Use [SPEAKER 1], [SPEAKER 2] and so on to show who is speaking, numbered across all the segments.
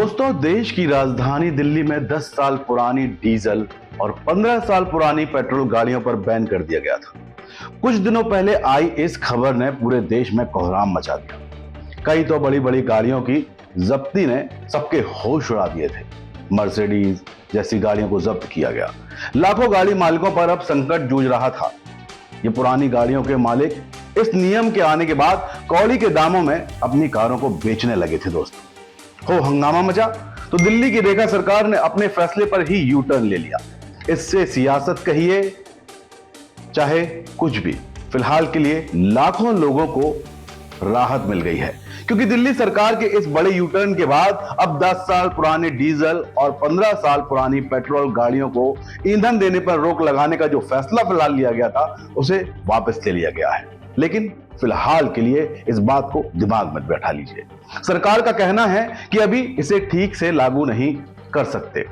[SPEAKER 1] दोस्तों, देश की राजधानी दिल्ली में 10 साल पुरानी डीजल और 15 साल पुरानी पेट्रोल गाड़ियों पर बैन कर दिया गया था। कुछ दिनों पहले आई इस खबर ने पूरे देश में कोहराम मचा दिया। कई तो बड़ी बड़ी गाड़ियों की जब्ती ने सबके होश उड़ा दिए थे। मर्सिडीज जैसी गाड़ियों को जब्त किया गया। लाखों गाड़ी मालिकों पर अब संकट जूझ रहा था। ये पुरानी गाड़ियों के मालिक इस नियम के आने के बाद कौड़ी के दामों में अपनी कारों को बेचने लगे थे। दोस्तों, हो हंगामा मचा तो दिल्ली की रेखा सरकार ने अपने फैसले पर ही यू टर्न ले लिया। इससे सियासत कहिए चाहे कुछ भी, फिलहाल के लिए लाखों लोगों को राहत मिल गई है, क्योंकि दिल्ली सरकार के इस बड़े यू टर्न के बाद अब 10 साल पुराने डीजल और 15 साल पुरानी पेट्रोल गाड़ियों को ईंधन देने पर रोक लगाने का जो फैसला फिलहाल लिया गया था उसे वापस ले लिया गया है। लेकिन फिलहाल के लिए इस बात को दिमाग में बैठा लीजिए। सरकार का कहना है कि अभी इसे ठीक से लागू नहीं कर सकते।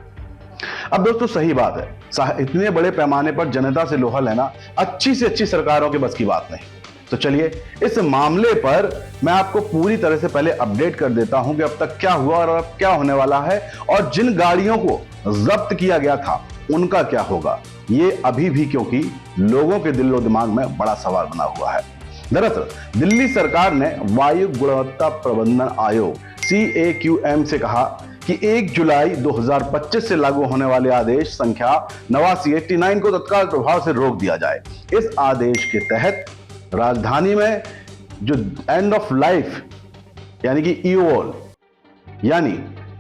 [SPEAKER 1] अब दोस्तों, सही बात है, इतने बड़े पैमाने पर जनता से लोहा लेना अच्छी से अच्छी सरकारों के बस की बात नहीं। तो चलिए इस मामले पर मैं आपको पूरी तरह से पहले अपडेट कर देता हूं कि अब तक क्या हुआ और अब क्या होने वाला है, और जिन गाड़ियों को जब्त किया गया था उनका क्या होगा। ये अभी भी क्योंकि लोगों के दिलो दिमाग में बड़ा सवाल बना हुआ है। दरअसल दिल्ली सरकार ने वायु गुणवत्ता प्रबंधन आयोग CAQM से कहा कि 1 जुलाई 2025 से लागू होने वाले आदेश संख्या 89 को तत्काल प्रभाव से रोक दिया जाए। इस आदेश के तहत राजधानी में जो एंड ऑफ लाइफ यानी कि EOL यानी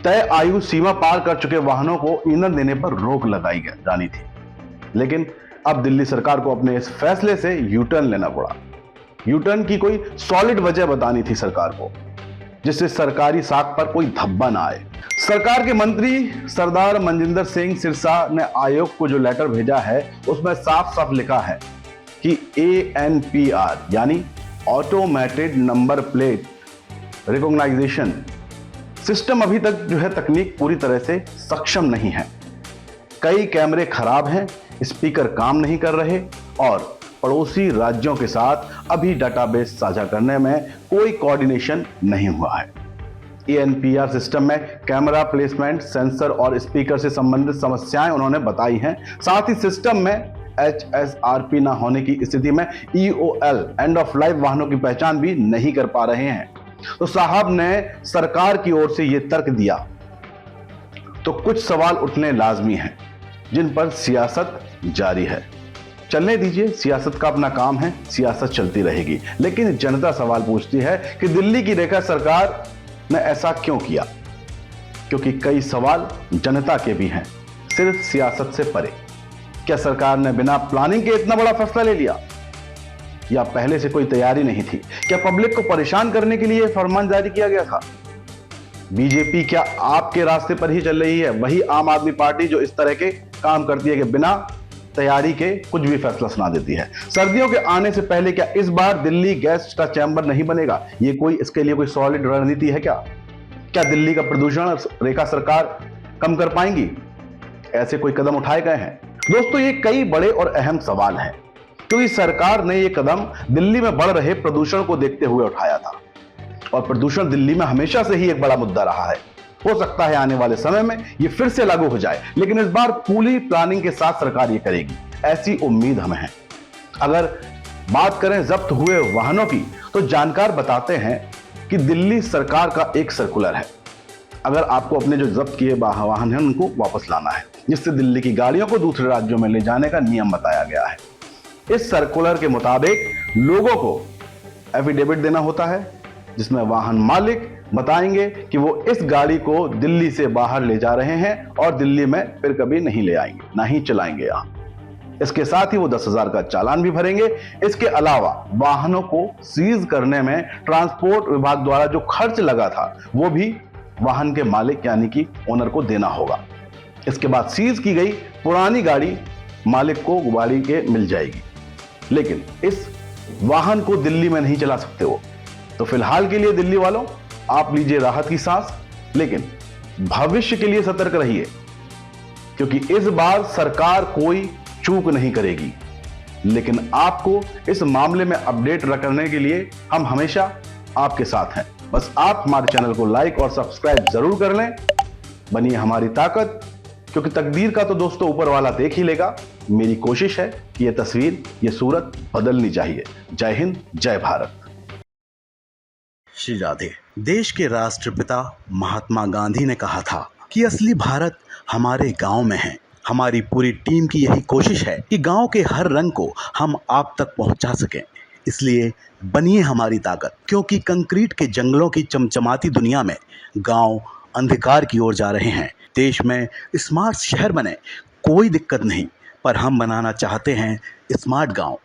[SPEAKER 1] तय आयु सीमा पार कर चुके वाहनों को ईंधन देने पर रोक लगाई जानी थी। लेकिन अब दिल्ली सरकार को अपने इस फैसले से यू टर्न लेना पड़ा। यू टर्न की कोई सॉलिड वजह बतानी थी सरकार को, जिससे सरकारी साख पर कोई धब्बा ना आए। सरकार के मंत्री सरदार मनजिंदर सिंह सिरसा ने आयोग को जो लेटर भेजा है उसमें साफ साफ लिखा है कि ANPR यानी automated number plate recognisation system अभी तक जो है तकनीक पूरी तरह से सक्षम नहीं है। कई कैमरे खराब हैं, स्पीकर काम नहीं कर रहे और पड़ोसी राज्यों के साथ अभी डाटाबेस साझा करने में कोई कोऑर्डिनेशन नहीं हुआ है। ANPR सिस्टम में कैमरा प्लेसमेंट, सेंसर और स्पीकर से संबंधित समस्याएं उन्होंने बताई हैं। साथ ही सिस्टम में HSRP ना होने की स्थिति में EOL एंड ऑफ लाइफ वाहनों की पहचान भी नहीं कर पा रहे हैं। तो साहब ने सरकार की ओर से यह तर्क दिया तो कुछ सवाल उठने लाजमी हैं, जिन पर सियासत जारी है। चलने दीजिए, सियासत का अपना काम है, सियासत चलती रहेगी। लेकिन जनता सवाल पूछती है कि दिल्ली की रेखा सरकार ने ऐसा क्यों किया, क्योंकि कई सवाल जनता के भी हैं, सिर्फ सियासत से परे। क्या सरकार ने बिना प्लानिंग के इतना बड़ा फैसला ले लिया, या पहले से कोई तैयारी नहीं थी? क्या पब्लिक को परेशान करने के लिए फरमान जारी किया गया था? बीजेपी क्या आपके रास्ते पर ही चल रही है, वही आम आदमी पार्टी जो इस तरह के काम करती है कि बिना तैयारी के कुछ भी फैसला सुना देती है? सर्दियों के आने से पहले क्या इस बार दिल्ली गैस का चैम्बर नहीं बनेगा? ये कोई इसके लिए कोई सॉलिड रणनीति है क्या? क्या दिल्ली का प्रदूषण रेखा सरकार कम कर पाएंगी? ऐसे कोई कदम उठाए गए हैं? दोस्तों, ये कई बड़े और अहम सवाल हैं, क्योंकि सरकार ने ये कदम दिल्ली में बढ़ रहे प्रदूषण को देखते हुए उठाया था, और प्रदूषण दिल्ली में हमेशा से ही एक बड़ा मुद्दा रहा है। हो सकता है आने वाले समय में ये फिर से लागू हो जाए, लेकिन इस बार पूरी प्लानिंग के साथ सरकार ये करेगी, ऐसी उम्मीद हमें है। अगर बात करें जब्त हुए वाहनों की, तो जानकार बताते हैं कि दिल्ली सरकार का एक सर्कुलर है। अगर आपको अपने जो जब्त किए वाहन हैं उनको वापस लाना है, जिससे दिल्ली की गाड़ियों को दूसरे राज्यों में ले जाने का नियम बताया गया है। इस सर्कुलर के मुताबिक लोगों को एफिडेविट देना होता है, जिसमें वाहन मालिक बताएंगे कि वो इस गाड़ी को दिल्ली से बाहर ले जा रहे हैं और दिल्ली में फिर कभी नहीं ले आएंगे, ना ही चलाएंगे यहां। इसके साथ ही वो 10,000 का चालान भी भरेंगे। इसके अलावा वाहनों को सीज करने में ट्रांसपोर्ट विभाग द्वारा जो खर्च लगा था वो भी वाहन के मालिक यानी कि ओनर को देना होगा। इसके बाद सीज की गई पुरानी गाड़ी मालिक को गाड़ी के मिल जाएगी, लेकिन इस वाहन को दिल्ली में नहीं चला सकते वो। तो फिलहाल के लिए दिल्ली वालों, आप लीजिए राहत की सांस, लेकिन भविष्य के लिए सतर्क रहिए, क्योंकि इस बार सरकार कोई चूक नहीं करेगी। लेकिन आपको इस मामले में अपडेट रखने के लिए हम हमेशा आपके साथ हैं। बस आप हमारे चैनल को लाइक और सब्सक्राइब जरूर कर लें। बनिए हमारी ताकत, क्योंकि तकदीर का तो दोस्तों ऊपर वाला देख ही लेगा। मेरी कोशिश है कि ये तस्वीर, ये सूरत बदलनी चाहिए। जय हिंद, जय भारत। श्री राधे। देश के राष्ट्रपिता महात्मा गांधी ने कहा था कि असली भारत हमारे गांव में है। हमारी पूरी टीम की यही कोशिश है कि गांव के हर रंग को हम आप तक पहुंचा सकें। इसलिए बनिए हमारी ताकत, क्योंकि कंक्रीट के जंगलों की चमचमाती दुनिया में गांव अंधकार की ओर जा रहे हैं। देश में स्मार्ट शहर बने, कोई दिक्कत नहीं, पर हम बनाना चाहते हैं स्मार्ट गांव।